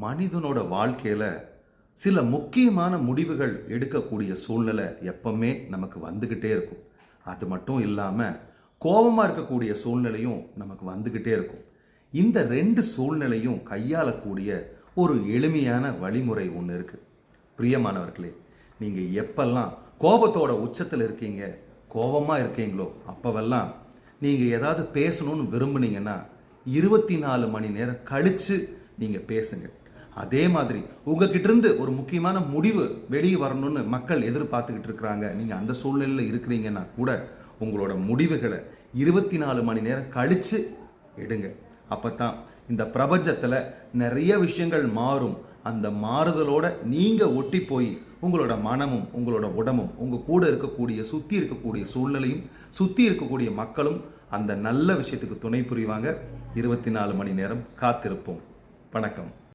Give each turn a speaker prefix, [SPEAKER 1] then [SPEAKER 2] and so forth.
[SPEAKER 1] மனிதனோட வாழ்க்கையில சில முக்கியமான முடிவுகள் எடுக்கக்கூடிய சூழ்நிலை எப்பவுமே நமக்கு வந்துக்கிட்டே இருக்கும். அது மட்டும் இல்லாமல் கோபமாக இருக்கக்கூடிய சூழ்நிலையும் நமக்கு வந்துக்கிட்டே இருக்கும். இந்த ரெண்டு சூழ்நிலையும் கையாளக்கூடிய ஒரு எளிமையான வழிமுறை ஒன்று இருக்குது. பிரியமானவர்களே, நீங்கள் எப்பெல்லாம் கோபத்தோட உச்சத்தில் இருக்கீங்க, கோபமாக இருக்கீங்களோ அப்போவெல்லாம் நீங்கள் ஏதாவது பேசணும்னு விரும்புனீங்கன்னா 24 மணி நேரம் கழித்து நீங்கள் பேசுங்க. அதே மாதிரி உங்ககிட்ட இருந்து ஒரு முக்கியமான முடிவு வெளியே வரணும்னு மக்கள் எதிர்பார்த்துக்கிட்டு இருக்கிறாங்க. நீங்கள் அந்த சூழ்நிலையில் இருக்கிறீங்கன்னா கூட உங்களோட முடிவுகளை 24 மணி நேரம் கழித்து எடுங்க. அப்போ தான் இந்த பிரபஞ்சத்தில் நிறைய விஷயங்கள் மாறும். அந்த மாறுதலோட நீங்கள் ஒட்டி போய் உங்களோட மனமும் உங்களோட உடம்பும் உங்கள் கூட இருக்கக்கூடிய சுற்றி இருக்கக்கூடிய சூழ்நிலையும் சுற்றி இருக்கக்கூடிய மக்களும் அந்த நல்ல விஷயத்துக்கு துணை புரிவாங்க. 24 மணி நேரம் காத்திருப்போம். வணக்கம்.